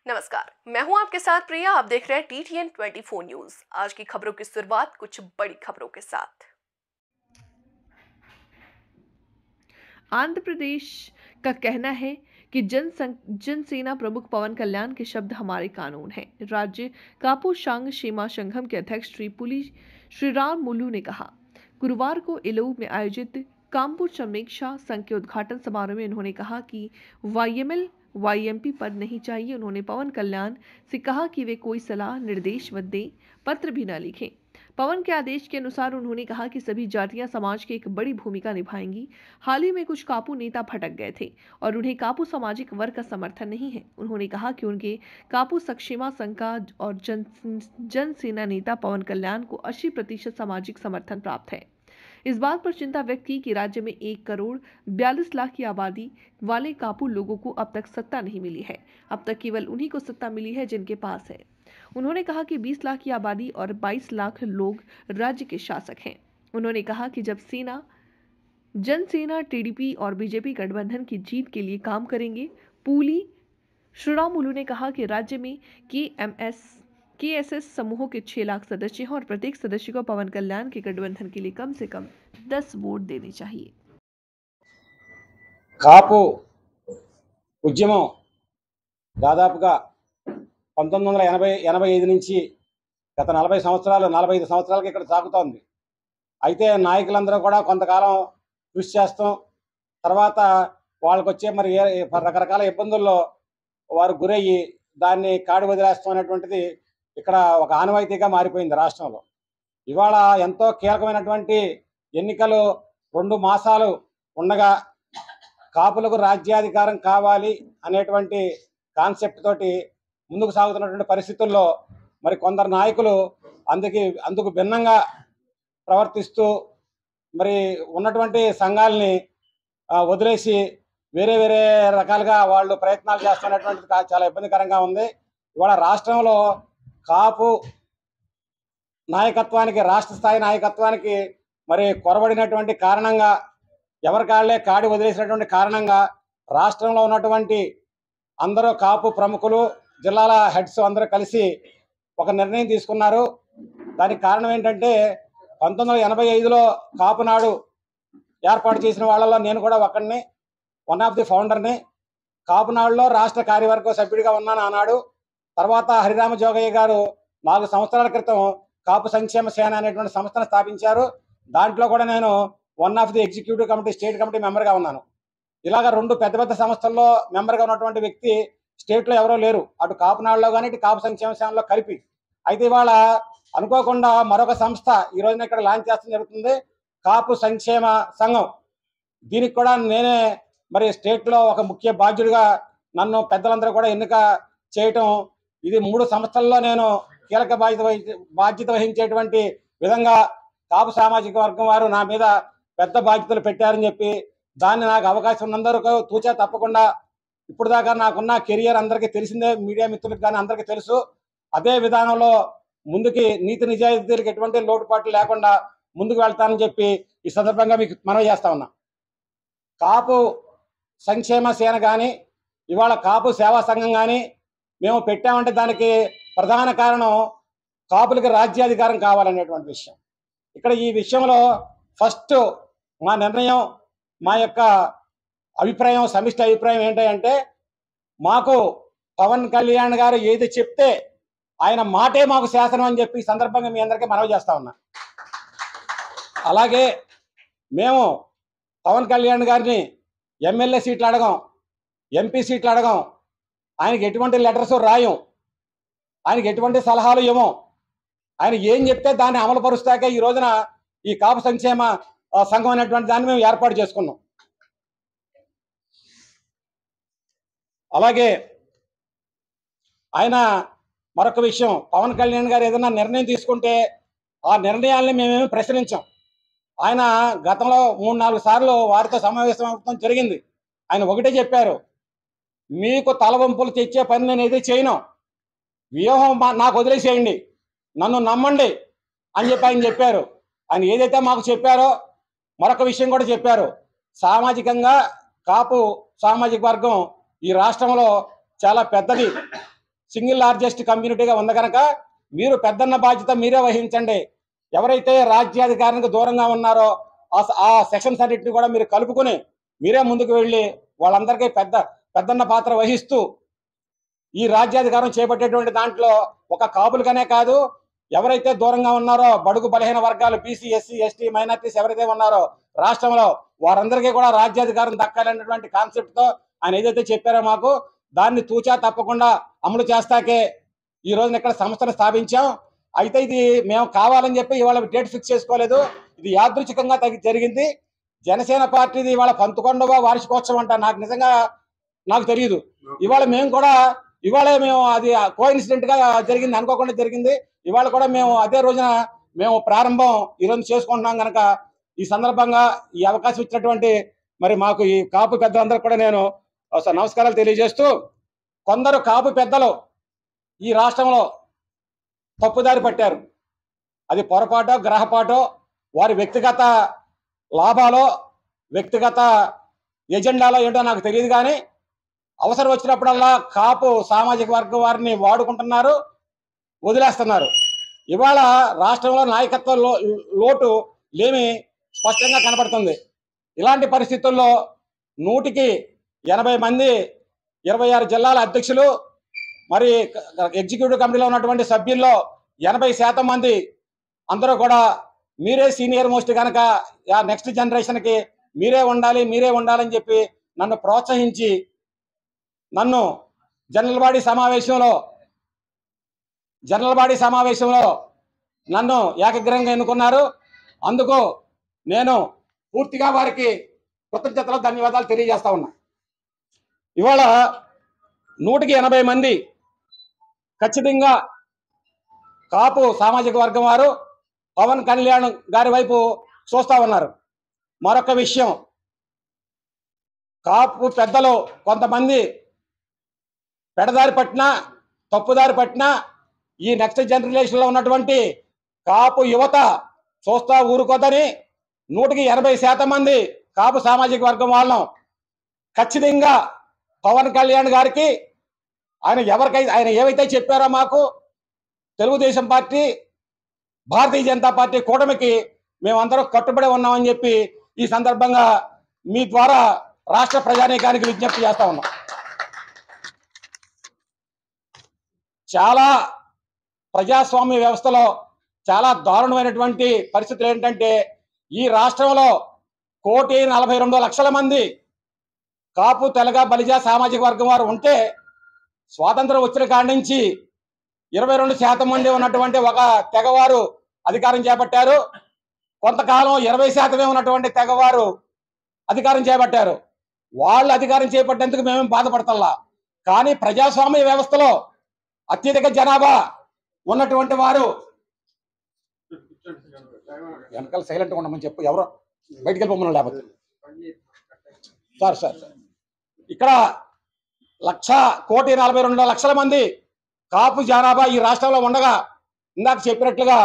नमस्कार, मैं हूं आपके साथ प्रिया। आप देख रहे हैं TTN 24 न्यूज। आज की खबरों की शुरुआत कुछ बड़ी खबरों के साथ। आंध्र प्रदेश का कहना है कि जनसेना प्रमुख पवन कल्याण के शब्द हमारे कानून हैं। राज्य कापू शांग सीमा संगम के अध्यक्ष श्री राम मुलू ने कहा। गुरुवार को इलोऊ में आयोजित कामपुर समीक्षा संघ के उद्घाटन समारोह में उन्होंने कहा कि YML YMP पद नहीं चाहिए। उन्होंने पवन कल्याण से कहा कि वे कोई सलाह निर्देश व दें, पत्र भी न लिखें। पवन के आदेश के अनुसार उन्होंने कहा कि सभी जातियां समाज की एक बड़ी भूमिका निभाएंगी। हाल ही में कुछ कापू नेता भटक गए थे और उन्हें कापू सामाजिक वर्ग का समर्थन नहीं है। उन्होंने कहा कि उनके कापू सक्षेमा संघ का और जन सेना नेता पवन कल्याण को 80% सामाजिक समर्थन प्राप्त है। इस बात पर चिंता व्यक्त की कि राज्य में 1,42,00,000 की आबादी वाले कापू लोगों को अब तक सत्ता नहीं मिली है। अब तक केवल उन्हीं को सत्ता मिली है जिनके पास है। उन्होंने कहा कि 20 लाख की आबादी और 22 लाख लोग राज्य के शासक हैं। उन्होंने कहा कि जब जनसेना TDP और BJP गठबंधन की जीत के लिए काम करेंगे। श्रीरामुलु ने कहा कि राज्य में KSS समूहों के 6 लाख सदस्य हैं और प्रत्येक सदस्य को पवन कल्याण के गठबंधन के लिए कम से कम 10 वोट देने चाहिए। కాపు ఉద్యమం దాదాపుగా 1985 నుంచి గత 40 సంవత్సరాలు 45 సంవత్సరాలకి ఇక్కడ సాగుతోంది. అయితే నాయకులందరూ కూడా కొంతకాలం కృషి చేస్తాం. తర్వాత వాళ్ళకి వచ్చే మరి రకరకాల ఇబ్బందుల్లో వారు గురయ్యి దాన్ని కాడి వదిలేస్తాం అనేటువంటిది ఇక్కడ ఒక ఆనవాయితీగా మారిపోయింది రాష్ట్రంలో. ఇవాళ ఎంతో కీలకమైనటువంటి ఎన్నికలు 2 మాసాలు ఉండగా కాపులకు రాజ్యాధికారం కావాలి అనేటువంటి కాన్సెప్ట్ తోటి ముందుకు సాగుతున్నటువంటి పరిస్థితుల్లో మరి కొందరు నాయకులు అందుకు భిన్నంగా ప్రవర్తిస్తూ మరి ఉన్నటువంటి సంఘాలని వదిలేసి వేరే వేరే రకాలుగా వాళ్ళు ప్రయత్నాలు చేస్తున్నటువంటిది చాలా ఇబ్బందికరంగా ఉంది. ఇవాళ రాష్ట్రంలో కాపు నాయకత్వానికి, రాష్ట్ర స్థాయి నాయకత్వానికి మరి కొరబడినటువంటి కారణంగా, ఎవరికాళ్లే కాడి వదిలేసినటువంటి కారణంగా రాష్ట్రంలో ఉన్నటువంటి అందరూ కాపు ప్రముఖులు, జిల్లాల హెడ్స్ అందరూ కలిసి ఒక నిర్ణయం తీసుకున్నారు. దానికి కారణం ఏంటంటే 1985లో కాపునాడు ఏర్పాటు చేసిన వాళ్ళలో నేను కూడా ఒకడిని, వన్ ఆఫ్ ది ఫౌండర్ని. కాపునాడులో రాష్ట్ర కార్యవర్గ సభ్యుడిగా ఉన్నాను ఆనాడు. తర్వాత హరిరామ జోగయ్య గారు 4 సంవత్సరాల క్రితం కాపు సంక్షేమ సేన అనేటువంటి సంస్థను స్థాపించారు. దాంట్లో కూడా నేను one of the executive committee, state committee మెంబర్గా ఉన్నాను. ఇలాగ 2 పెద్ద పెద్ద సంస్థల్లో మెంబర్గా ఉన్నటువంటి వ్యక్తి స్టేట్లో ఎవరో లేరు, అటు కాపునాడులో కానీ ఇటు కాపు సంక్షేమ సేనలో కలిపి. అయితే ఇవాళ అనుకోకుండా మరొక సంస్థ ఈ రోజున ఇక్కడ లాంచ్ చేస్తడం జరుగుతుంది, కాపు సంక్షేమ సంఘం. దీనికి కూడా నేనే మరి స్టేట్లో ఒక ముఖ్య బాధ్యుడిగా నన్ను పెద్దలందరూ కూడా ఎన్నిక చేయటం, ఇది 3 సంస్థల్లో నేను కీలక బాధ్యత వహించేటువంటి విధంగా కాపు సామాజిక వర్గం వారు నా మీద పెద్ద బాధ్యతలు పెట్టారని చెప్పి, దాన్ని నాకు అవకాశం ఉన్నందరూ తూచా తప్పకుండా ఇప్పుడు దాకా నాకున్న కెరియర్ అందరికీ తెలిసిందే, మీడియా మిత్రులకు కానీ అందరికీ తెలుసు. అదే విధానంలో ముందుకి నీతి నిజాయితీలకు ఎటువంటి లోటుపాట్లు లేకుండా ముందుకు వెళ్తానని చెప్పి ఈ సందర్భంగా మీకు మనవి చేస్తా ఉన్నా. కాపు సంక్షేమ సేన కానీ, ఇవాళ కాపు సేవా సంఘం కానీ మేము పెట్టామంటే దానికి ప్రధాన కారణం కాపులకి రాజ్యాధికారం కావాలనేటువంటి విషయం. ఇక్కడ ఈ విషయంలో ఫస్ట్ మా నిర్ణయం, మా యొక్క అభిప్రాయం, సమిష్టి అభిప్రాయం ఏంటంటే, మాకు పవన్ కళ్యాణ్ గారు ఏది చెప్తే ఆయన మాటే మాకు శాసనం అని చెప్పి ఈ సందర్భంగా మీ అందరికీ మనవి చేస్తా ఉన్నా. అలాగే మేము పవన్ కళ్యాణ్ గారిని ఎమ్మెల్యే సీట్లు అడగం, MP సీట్లు అడగం, ఆయనకి ఎటువంటి లెటర్స్ రాయం, ఆయనకి ఎటువంటి సలహాలు ఇవ్వం. ఆయన ఏం చెప్తే దాన్ని అమలు పరుస్తాకే ఈ రోజున ఈ కాపు సంక్షేమ సంఘం అనేటువంటి దాన్ని మేము ఏర్పాటు చేసుకున్నాం. అలాగే ఆయన మరొక విషయం, పవన్ కళ్యాణ్ గారు ఏదైనా నిర్ణయం తీసుకుంటే ఆ నిర్ణయాల్ని మేమేమి ప్రశ్నించాం. ఆయన గతంలో 3-4 సార్లు వారితో సమావేశం అవడం జరిగింది. ఆయన ఒకటే చెప్పారు, మీకు తలవంపులు తెచ్చే పని నేను ఏది చేయను, వ్యూహం నాకు వదిలేసేయండి, నన్ను నమ్మండి అని చెప్పి ఆయన చెప్పారు. ఆయన ఏదైతే మాకు చెప్పారో మరొక విషయం కూడా చెప్పారు, సామాజికంగా కాపు సామాజిక వర్గం ఈ రాష్ట్రంలో చాలా పెద్దది. సింగిల్ లార్జెస్ట్ కమ్యూనిటీగా ఉంది కనుక మీరు పెద్దన్న బాధ్యత మీరే వహించండి. ఎవరైతే రాజ్యాధికారానికి దూరంగా ఉన్నారో ఆ సెక్షన్స్ అన్నింటినీ కూడా మీరు కలుపుకొని మీరే ముందుకు వెళ్ళి వాళ్ళందరికీ పెద్దన్న పాత్ర వహిస్తూ ఈ రాజ్యాధికారం చేపట్టేటువంటి దాంట్లో ఒక కాపులకనే కాదు, ఎవరైతే దూరంగా ఉన్నారో బడుగు బలహీన వర్గాలు, బీసీ, ఎస్సీ, ఎస్టీ, మైనార్టీస్ ఎవరైతే ఉన్నారో రాష్ట్రంలో వారందరికీ కూడా రాజ్యాధికారం దక్కాలనేటువంటి కాన్సెప్ట్ తో ఆయన ఏదైతే చెప్పారో మాకు దాన్ని తూచా తప్పకుండా అమలు చేస్తాకే ఈ రోజున ఇక్కడ సంస్థను స్థాపించాం. అయితే ఇది మేము కావాలని చెప్పి ఇవాళ డేట్ ఫిక్స్ చేసుకోలేదు, ఇది యాదృచ్ఛికంగా జరిగింది. జనసేన పార్టీది ఇవాళ 11వ వార్షికోత్సవం అంట. నాకు తెలియదు. ఇవాళ మేము అది కోఇన్సిడెంట్ గా జరిగింది, అనుకోకుండా జరిగింది. ఇవాళ కూడా మేము అదే రోజున మేము ప్రారంభం ఈరోజు చేసుకుంటున్నాం కనుక ఈ సందర్భంగా ఈ అవకాశం ఇచ్చినటువంటి మరి మాకు ఈ కాపు పెద్దలందరూ కూడా నేను నమస్కారాలు తెలియజేస్తూ, కొందరు కాపు పెద్దలు ఈ రాష్ట్రంలో తప్పుదారి పట్టారు. అది పొరపాటో గ్రహపాటో వారి వ్యక్తిగత లాభాలో వ్యక్తిగత ఎజెండాలో ఏంటో నాకు తెలియదు, కానీ అవసరం వచ్చినప్పుడల్లా కాపు సామాజిక వర్గం వారిని వాడుకుంటున్నారు, వదిలేస్తున్నారు. ఇవాళ రాష్ట్రంలో నాయకత్వ లోటు లేమి స్పష్టంగా కనపడుతుంది. ఇలాంటి పరిస్థితుల్లో 100కి 80 మంది 26 జిల్లాల అధ్యక్షులు, మరి ఎగ్జిక్యూటివ్ కమిటీలో ఉన్నటువంటి సభ్యుల్లో 80% మంది అందరూ కూడా మీరే సీనియర్ మోస్ట్ కనుక నెక్స్ట్ జనరేషన్కి మీరే ఉండాలని చెప్పి నన్ను ప్రోత్సహించి నన్ను జనరల్ బాడీ సమావేశంలో నన్ను ఏకగ్రంగా ఎన్నుకున్నారు. అందుకు నేను పూర్తిగా వారికి కృతజ్ఞతలు ధన్యవాదాలు తెలియజేస్తా ఉన్నా. ఇవాళ 100కి 80 మంది ఖచ్చితంగా కాపు సామాజిక వర్గం వారు పవన్ కళ్యాణ్ గారి వైపు చూస్తా ఉన్నారు. మరొక విషయం, కాపు పెద్దలు కొంతమంది పెడదారి పట్టినా తప్పుదారి పట్టినా ఈ నెక్స్ట్ జనరేషన్లో ఉన్నటువంటి కాపు యువత చూస్తా ఊరుకోదని 100కి 80% మంది కాపు సామాజిక వర్గం వాళ్ళం ఖచ్చితంగా పవన్ కళ్యాణ్ గారికి ఆయన ఏవైతే చెప్పారో మాకు తెలుగుదేశం పార్టీ, భారతీయ జనతా పార్టీ కూటమికి మేమందరం కట్టుబడి ఉన్నామని చెప్పి ఈ సందర్భంగా మీ ద్వారా రాష్ట్ర ప్రజానీకానికి విజ్ఞప్తి చేస్తా ఉన్నాం. చాలా ప్రజాస్వామ్య వ్యవస్థలో చాలా దారుణమైనటువంటి పరిస్థితులు ఏంటంటే ఈ రాష్ట్రంలో 1,42,00,000 మంది కాపు, తెలగ, బలిజ సామాజిక వర్గం వారు ఉంటే స్వాతంత్రం వచ్చిన కాడి నుంచి 22% మంది ఉన్నటువంటి ఒక తెగవారు అధికారం చేపట్టారు. కొంతకాలం 20% ఉన్నటువంటి తెగవారు అధికారం చేపట్టారు. వాళ్ళు అధికారం చేపట్టేందుకు మేమేం బాధపడతల్లా, కానీ ప్రజాస్వామ్య వ్యవస్థలో అత్యధిక జనాభా ఉన్నటువంటి వారు వెనకాల సైలెంట్గా ఉండమని చెప్పు, ఎవరో బయటికి వెళ్ళిపోమని లేకపోతే సార్ ఇక్కడ 1,42,00,000 మంది కాపు జనాభా ఈ రాష్ట్రంలో ఉండగా ఇందాక చెప్పినట్లుగా